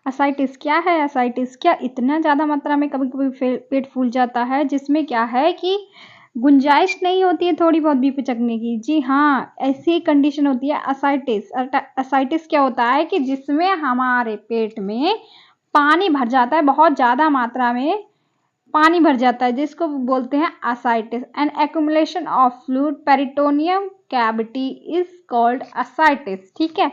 Ascites क्या है? Ascites क्या इतना ज़्यादा मात्रा में कभी-कभी पेट फूल जाता है जिसमें क्या है कि गुंजाइश नहीं होती है थोड़ी बहुत भी पिचकने की। जी हाँ, ऐसी कंडीशन होती है असाइटिस। असाइटिस क्या होता है कि जिसमें हमारे पेट में पानी भर जाता है, बहुत ज़्यादा मात्रा में पानी भर जाता है, जिसको बोलते हैं ascites. An accumulation of fluid peritoneum cavity is called ascites. ठीक है,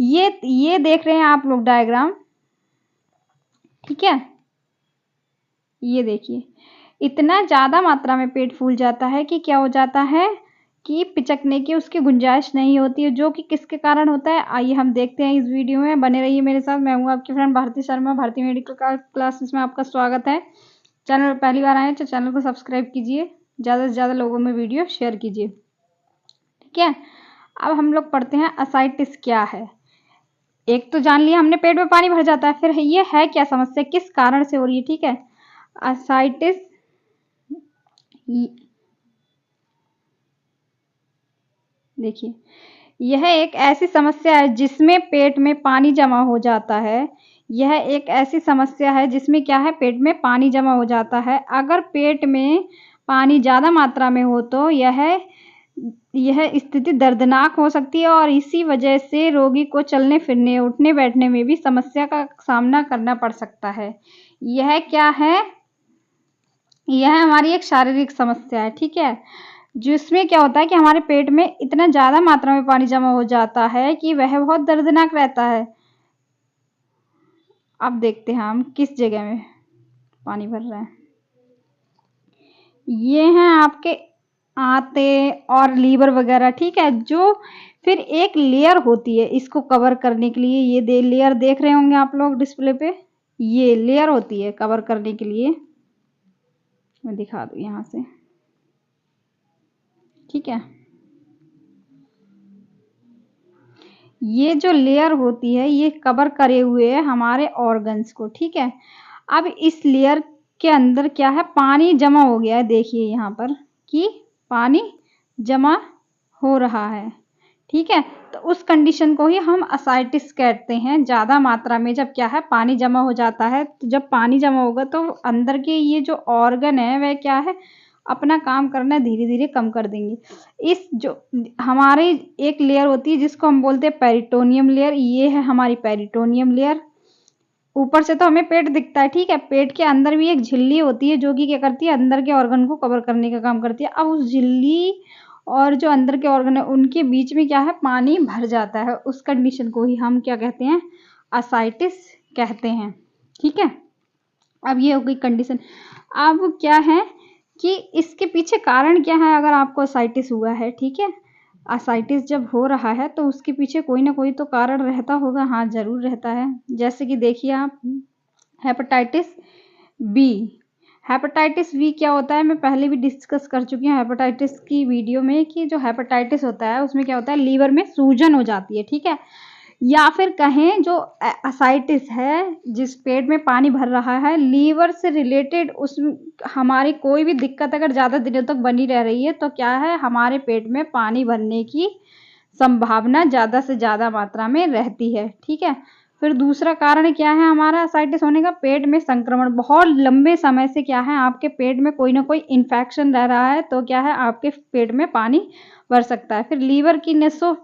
ये देख रहे हैं आप लोग डायग्राम, ठीक है। ये देखिए, इतना ज़्यादा मात्रा में पेट फूल जाता है कि क्या हो जाता है कि पिचकने की उसकी गुंजाइश नहीं होती है, जो कि किसके कारण होता है आइए हम देखते हैं इस वीडियो में। बने रहिए मेरे साथ। मैं हूँ आपकी friend Bharti Sharma. Bharti medical classes में आपका स्वागत है। चैनल पर पहली बार आए तो चैनल को सब्सक्राइब कीजिए, ज़्यादा से ज़्यादा लोगों में वीडियो शेयर कीजिए, ठीक है। अब हम लोग पढ़ते हैं असाइटिस क्या है। एक तो जान लिया हमने पेट में पानी भर जाता है, फिर ये है क्या समस्या, किस कारण से हो रही है, ठीक है। असाइटिस देखिए, यह एक ऐसी समस्या है जिसमें पेट में पानी जमा हो जाता है। यह एक ऐसी समस्या है जिसमें क्या है, पेट में पानी जमा हो जाता है। अगर पेट में पानी ज़्यादा मात्रा में हो तो यह स्थिति दर्दनाक हो सकती है और इसी वजह से रोगी को चलने फिरने, उठने बैठने में भी समस्या का सामना करना पड़ सकता है। यह क्या है, यह हमारी एक शारीरिक समस्या है, ठीक है, जिसमें क्या होता है कि हमारे पेट में इतना ज़्यादा मात्रा में पानी जमा हो जाता है कि वह बहुत दर्दनाक रहता है। अब देखते हैं हम किस जगह में पानी भर रहा है। ये हैं आपके आंते और लीवर वगैरह, ठीक है, जो फिर एक लेयर होती है इसको कवर करने के लिए। ये लेयर देख रहे होंगे आप लोग डिस्प्ले पे, ये लेयर होती है कवर करने के लिए। मैं दिखा दूँ यहाँ से, ठीक है। ये जो लेयर होती है ये कवर करे हुए है हमारे ऑर्गन्स को, ठीक है। अब इस लेयर के अंदर क्या है, पानी जमा हो गया है। देखिए यहाँ पर कि पानी जमा हो रहा है, ठीक है। तो उस कंडीशन को ही हम असाइटिस कहते हैं। ज़्यादा मात्रा में जब क्या है पानी जमा हो जाता है, तो जब पानी जमा होगा तो अंदर के ये जो ऑर्गन है वह क्या है, अपना काम करना धीरे धीरे कम कर देंगे। इस जो हमारे एक लेयर होती है जिसको हम बोलते हैं पेरिटोनियम लेयर, ये है हमारी पेरिटोनियम लेयर। ऊपर से तो हमें पेट दिखता है, ठीक है। पेट के अंदर भी एक झिल्ली होती है जो कि क्या करती है, अंदर के ऑर्गन को कवर करने का काम करती है। अब उस झिल्ली और जो अंदर के ऑर्गन है उनके बीच में क्या है, पानी भर जाता है। उस कंडीशन को ही हम क्या कहते हैं, असाइटिस कहते हैं, ठीक है। अब ये हो गई कंडीशन। अब क्या है कि इसके पीछे कारण क्या है, अगर आपको असाइटिस हुआ है, ठीक है, असाइटिस जब हो रहा है तो उसके पीछे कोई ना कोई तो कारण रहता होगा। हाँ, ज़रूर रहता है। जैसे कि देखिए आप, हेपेटाइटिस बी। हेपेटाइटिस बी क्या होता है, मैं पहले भी डिस्कस कर चुकी हूँ हेपेटाइटिस की वीडियो में, कि जो हेपेटाइटिस होता है उसमें क्या होता है, लीवर में सूजन हो जाती है, ठीक है। या फिर कहें जो असाइटिस है, जिस पेट में पानी भर रहा है, लीवर से रिलेटेड उस हमारी कोई भी दिक्कत अगर ज़्यादा दिनों तक बनी रह रही है तो क्या है, हमारे पेट में पानी भरने की संभावना ज़्यादा से ज़्यादा मात्रा में रहती है, ठीक है। फिर दूसरा कारण क्या है हमारा असाइटिस होने का, पेट में संक्रमण। बहुत लंबे समय से क्या है, आपके पेट में कोई ना कोई इन्फेक्शन रह रहा है तो क्या है, आपके पेट में पानी भर सकता है। फिर लीवर की नसों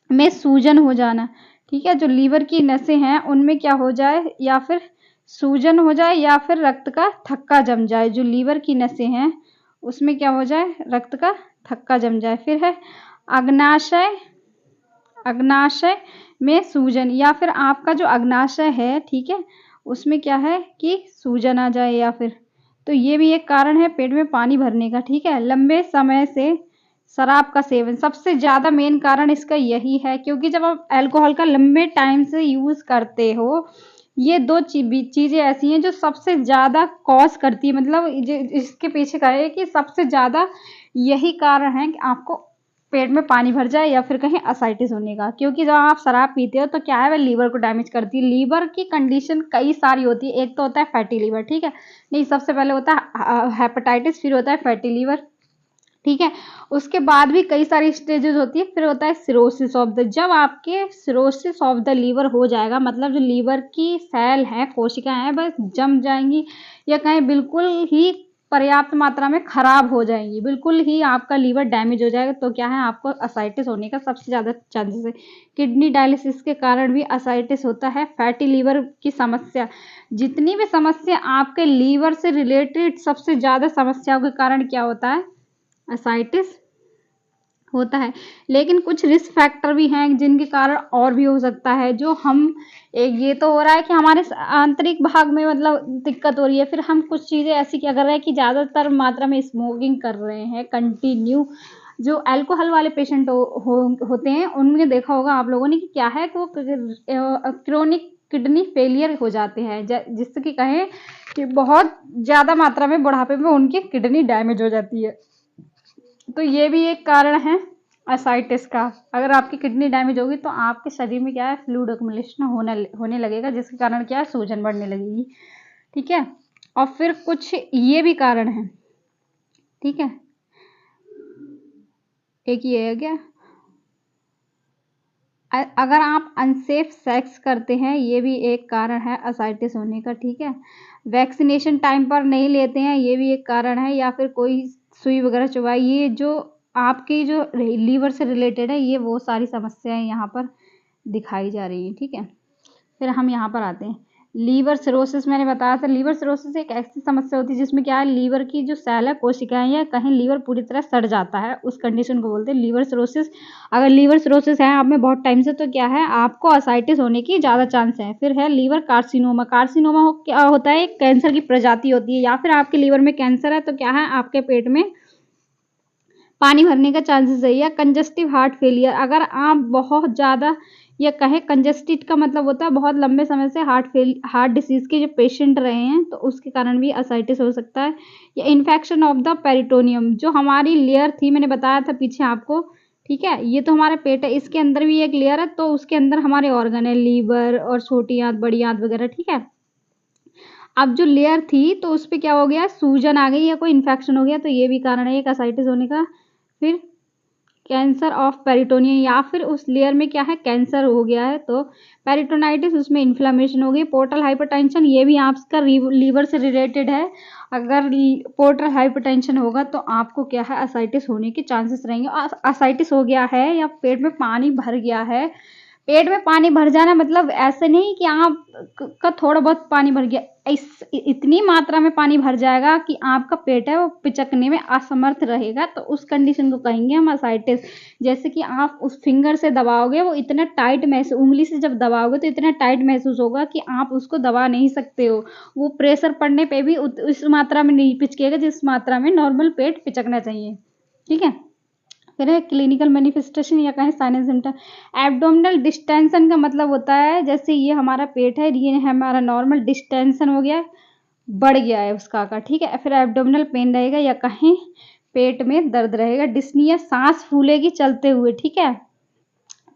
में सूजन हो जाना, ठीक है, जो लीवर की नसें हैं उनमें क्या हो जाए, या फिर सूजन हो जाए या फिर रक्त का थक्का जम जाए। जो लीवर की नसें हैं उसमें क्या हो जाए, रक्त का थक्का जम जाए। फिर है अग्नाशय, अग्नाशय में सूजन, या फिर आपका जो अग्नाशय है, ठीक है, उसमें क्या है कि सूजन आ जाए। या फिर तो ये भी एक कारण है पेट में पानी भरने का, ठीक है। लंबे समय से शराब का सेवन, सबसे ज़्यादा मेन कारण इसका यही है, क्योंकि जब आप अल्कोहल का लंबे टाइम से यूज़ करते हो, ये दो चीज़ें ऐसी हैं जो सबसे ज़्यादा कॉज करती है, मतलब इसके पीछे का है कि सबसे ज़्यादा यही कारण है कि आपको पेट में पानी भर जाए या फिर कहीं असाइटिस होने का। क्योंकि जब आप शराब पीते हो तो क्या है, वह लीवर को डैमेज करती है। लीवर की कंडीशन कई सारी होती है, एक तो होता है फैटी लीवर, ठीक है, नहीं, सबसे पहले होता है हेपेटाइटिस, फिर होता है फैटी लीवर, ठीक है। उसके बाद भी कई सारी स्टेजेस होती है। फिर होता है सिरोसिस ऑफ द, जब आपके सिरोसिस ऑफ द लीवर हो जाएगा, मतलब जो लीवर की सेल है, कोशिकाएं हैं, बस जम जाएंगी या कहीं बिल्कुल ही पर्याप्त मात्रा में खराब हो जाएंगी, बिल्कुल ही आपका लीवर डैमेज हो जाएगा, तो क्या है, आपको असाइटिस होने का सबसे ज़्यादा चांसेस है। किडनी डायलिसिस के कारण भी असाइटिस होता है। फैटी लीवर की समस्या, जितनी भी समस्या आपके लीवर से रिलेटेड, सबसे ज़्यादा समस्याओं के कारण क्या होता है, असाइटिस होता है। लेकिन कुछ रिस्क फैक्टर भी हैं जिनके कारण और भी हो सकता है, जो हम एक, ये तो हो रहा है कि हमारे आंतरिक भाग में मतलब दिक्कत हो रही है, फिर हम कुछ चीज़ें ऐसी क्या कर रहे हैं कि ज़्यादातर मात्रा में स्मोकिंग कर रहे हैं कंटिन्यू। जो अल्कोहल वाले पेशेंट होते हैं, उनमें देखा होगा आप लोगों ने कि क्या है कि वो क्रोनिक किडनी फेलियर हो जाते हैं, जिससे कि कहें कि बहुत ज़्यादा मात्रा में बुढ़ापे में उनकी किडनी डैमेज हो जाती है। तो ये भी एक कारण है असाइटिस का। अगर आपकी किडनी डैमेज होगी तो आपके शरीर में क्या है, फ्लूइड एक्युमुलेशन होने लगेगा, जिसके कारण क्या है, सूजन बढ़ने लगेगी। ठीक है। और फिर कुछ ये भी कारण है। ठीक है, एक ये है क्या, अगर आप अनसेफ सेक्स करते हैं, ये भी एक कारण है असाइटिस होने का। ठीक है। वैक्सीनेशन टाइम पर नहीं लेते हैं, ये भी एक कारण है। या फिर कोई सुई वगैरह चुभाई, ये जो आपकी जो लीवर से रिलेटेड है, ये वो सारी समस्याएं यहाँ पर दिखाई जा रही हैं। ठीक है। फिर हम यहाँ पर आते हैं लीवर सिरोसिस। मैंने बताया था लीवर सिरोसिस एक ऐसी समस्या होती है जिसमें क्या है, लीवर की जो सेल है, कोशिकाएं, या कहीं लीवर पूरी तरह सड़ जाता है, उस कंडीशन को बोलते हैं लीवर सिरोसिस। अगर लीवर सिरोसिस है आप में बहुत टाइम से, तो क्या है, आपको असाइटिस होने की ज़्यादा चांस है। फिर है लीवर कार्सिनोमा। कार्सिनोमा क्या होता है, एक कैंसर की प्रजाति होती है। या फिर आपके लीवर में कैंसर है, तो क्या है, आपके पेट में पानी भरने का चांसेस है। या कंजस्टिव हार्ट फेलियर, अगर आप बहुत ज़्यादा, या कहे कंजस्टिड का मतलब होता है बहुत लंबे समय से हार्ट डिसीज के जो पेशेंट रहे हैं, तो उसके कारण भी असाइटिस हो सकता है। या इन्फेक्शन ऑफ द पेरिटोनियम, जो हमारी लेयर थी, मैंने बताया था पीछे आपको। ठीक है, ये तो हमारा पेट है, इसके अंदर भी एक लेयर है, तो उसके अंदर हमारे ऑर्गन है, लीवर और छोटी आंत, बड़ी आंत वगैरह। ठीक है। अब जो लेयर थी, तो उस पर क्या हो गया, सूजन आ गई या कोई इन्फेक्शन हो गया, तो ये भी कारण है एक असाइटिस होने का। फिर कैंसर ऑफ पेरिटोनियम, या फिर उस लेयर में क्या है, कैंसर हो गया है, तो पेरिटोनाइटिस, उसमें इन्फ्लेमेशन हो गई। पोर्टल हाइपरटेंशन, ये भी आपका लीवर से रिलेटेड है। अगर पोर्टल हाइपरटेंशन होगा तो आपको क्या है, असाइटिस होने के चांसेस रहेंगे। असाइटिस हो गया है या पेट में पानी भर गया है। पेट में पानी भर जाना मतलब ऐसे नहीं कि आप का थोड़ा बहुत पानी भर गया, इतनी मात्रा में पानी भर जाएगा कि आपका पेट है वो पिचकने में असमर्थ रहेगा, तो उस कंडीशन को कहेंगे हम असाइटिस। जैसे कि आप उस फिंगर से दबाओगे, वो इतना टाइट महसूस, उंगली से जब दबाओगे तो इतना टाइट महसूस होगा कि आप उसको दबा नहीं सकते हो। वो प्रेशर पड़ने पे भी उस मात्रा में नहीं पिचकेगा जिस मात्रा में नॉर्मल पेट पिचकना चाहिए। ठीक है। फिर है क्लिनिकल मैनिफेस्टेशन, या कहें sign and symptom. Abdominal distension का मतलब होता है, जैसे ये हमारा पेट है, ये हमारा नॉर्मल डिस्टेंशन हो गया, बढ़ गया है उसका आकार। ठीक है। फिर एब्डोमिनल पेन रहेगा, या कहीं पेट में दर्द रहेगा। डिस्निया, सांस फूलेगी चलते हुए। ठीक है।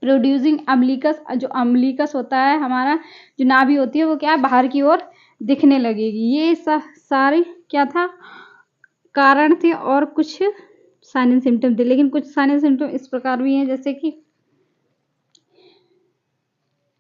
प्रोड्यूसिंग अम्बिलिकस, जो अम्बिलिकस होता है हमारा, जो नाभि होती है, वो क्या है, बाहर की ओर दिखने लगेगी। ये सारे क्या था, कारण थे। और कुछ साइन एंड सिम्टम थे, लेकिन कुछ साइन एंड सिम्टम इस प्रकार भी हैं, जैसे कि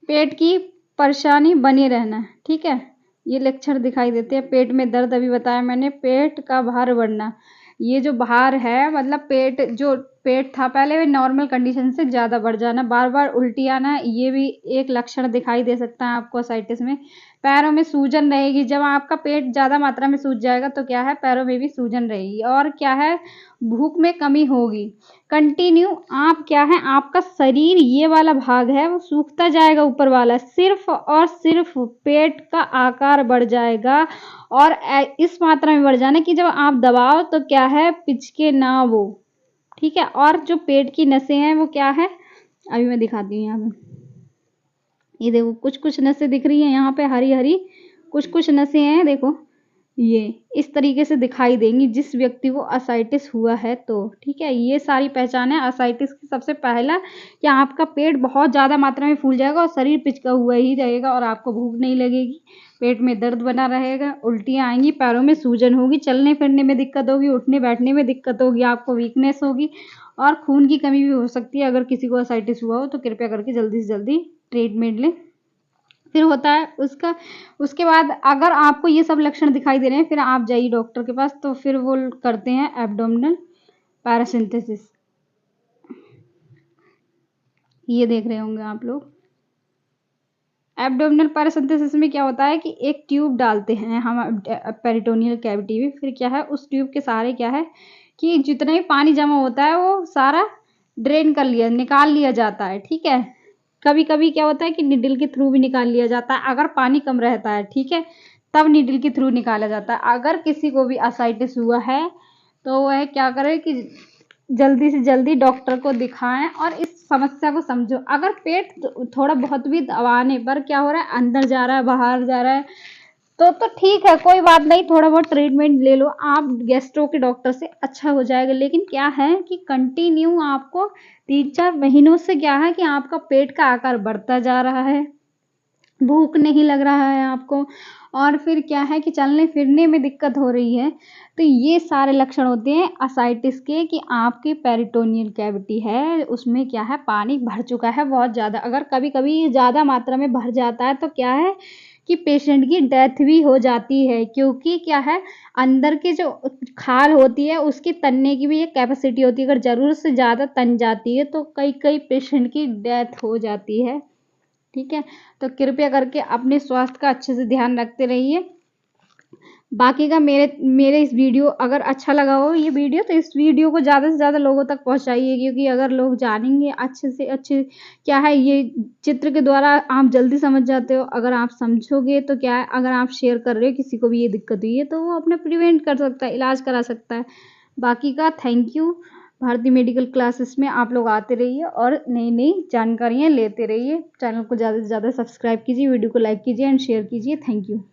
पेट की परेशानी बनी रहना। ठीक है, ये लक्षण दिखाई देते हैं। पेट में दर्द, अभी बताया मैंने। पेट का भार बढ़ना, ये जो भार है मतलब पेट, जो पेट था पहले नॉर्मल कंडीशन से ज़्यादा बढ़ जाना, बार बार उल्टी आना, ये भी एक लक्षण दिखाई दे सकता है आपको असाइटिस में। पैरों में सूजन रहेगी, जब आपका पेट ज़्यादा मात्रा में सूज जाएगा तो क्या है, पैरों में भी सूजन रहेगी। और क्या है, भूख में कमी होगी कंटिन्यू। आप क्या है, आपका शरीर, ये वाला भाग है वो सूखता जाएगा, ऊपर वाला सिर्फ और सिर्फ पेट का आकार बढ़ जाएगा। और इस मात्रा में बढ़ जाना कि जब आप दबाओ तो क्या है, पिचके ना वो। ठीक है। और जो पेट की नसें हैं वो क्या है, अभी मैं दिखाती हूँ यहाँ पे। ये देखो कुछ कुछ नसें दिख रही हैं यहाँ पे, हरी हरी कुछ कुछ नसें हैं, देखो ये इस तरीके से दिखाई देंगी जिस व्यक्ति को असाइटिस हुआ है तो, ठीक है। ये सारी पहचान है असाइटिस की। सबसे पहला कि आपका पेट बहुत ज़्यादा मात्रा में फूल जाएगा और शरीर पिचका हुआ ही रहेगा और आपको भूख नहीं लगेगी, पेट में दर्द बना रहेगा, उल्टियाँ आएंगी, पैरों में सूजन होगी, चलने फिरने में दिक्कत होगी, उठने बैठने में दिक्कत होगी, आपको वीकनेस होगी और खून की कमी भी हो सकती है। अगर किसी को असाइटिस हुआ हो तो कृपया करके जल्दी से जल्दी ट्रीटमेंट लें। फिर होता है उसके बाद अगर आपको ये सब लक्षण दिखाई दे रहे हैं फिर आप जाइए डॉक्टर के पास। तो फिर वो करते हैं एब्डोमिनल पैरासिंथेसिस। ये देख रहे होंगे आप लोग। एब्डोमिनल पैरासिंथेसिस में क्या होता है कि एक ट्यूब डालते हैं हम पेरिटोनियल कैविटी में। फिर क्या है उस ट्यूब के सहारे क्या है कि जितना भी पानी जमा होता है वो सारा ड्रेन कर लिया निकाल लिया जाता है, ठीक है। कभी कभी क्या होता है कि निडल के थ्रू भी निकाल लिया जाता है अगर पानी कम रहता है, ठीक है, तब निडल के थ्रू निकाला जाता है। अगर किसी को भी असाइटिस हुआ है तो वह क्या करे कि जल्दी से जल्दी डॉक्टर को दिखाएं और इस समस्या को समझो। अगर पेट थोड़ा बहुत भी दबाने पर क्या हो रहा है अंदर जा रहा है बाहर जा रहा है तो ठीक है, कोई बात नहीं, थोड़ा बहुत ट्रीटमेंट ले लो आप गैस्ट्रो के डॉक्टर से, अच्छा हो जाएगा। लेकिन क्या है कि कंटिन्यू आपको 3-4 महीनों से क्या है कि आपका पेट का आकार बढ़ता जा रहा है, भूख नहीं लग रहा है आपको और फिर क्या है कि चलने फिरने में दिक्कत हो रही है। तो ये सारे लक्षण होते हैं असाइटिस के कि आपकी पेरिटोनियल कैविटी है उसमें क्या है पानी भर चुका है बहुत ज़्यादा। अगर कभी कभी ज़्यादा मात्रा में भर जाता है तो क्या है कि पेशेंट की डेथ भी हो जाती है, क्योंकि क्या है अंदर की जो खाल होती है उसकी तनने की भी एक कैपेसिटी होती है। अगर ज़रूरत से ज़्यादा तन जाती है तो कई पेशेंट की डेथ हो जाती है, ठीक है। तो कृपया करके अपने स्वास्थ्य का अच्छे से ध्यान रखते रहिए। बाकी का मेरे इस वीडियो अगर अच्छा लगा हो ये वीडियो तो इस वीडियो को ज़्यादा से ज़्यादा लोगों तक पहुंचाइए, क्योंकि अगर लोग जानेंगे अच्छे से अच्छे क्या है ये चित्र के द्वारा आप जल्दी समझ जाते हो। अगर आप समझोगे तो क्या है अगर आप शेयर कर रहे हो किसी को भी ये दिक्कत हुई है तो वो अपने प्रिवेंट कर सकता है, इलाज करा सकता है। बाकी का thank you. Bharti medical classes में आप लोग आते रहिए और नई नई जानकारियाँ लेते रहिए। चैनल को ज़्यादा से ज़्यादा सब्सक्राइब कीजिए, वीडियो को लाइक कीजिए एंड शेयर कीजिए। Thank you.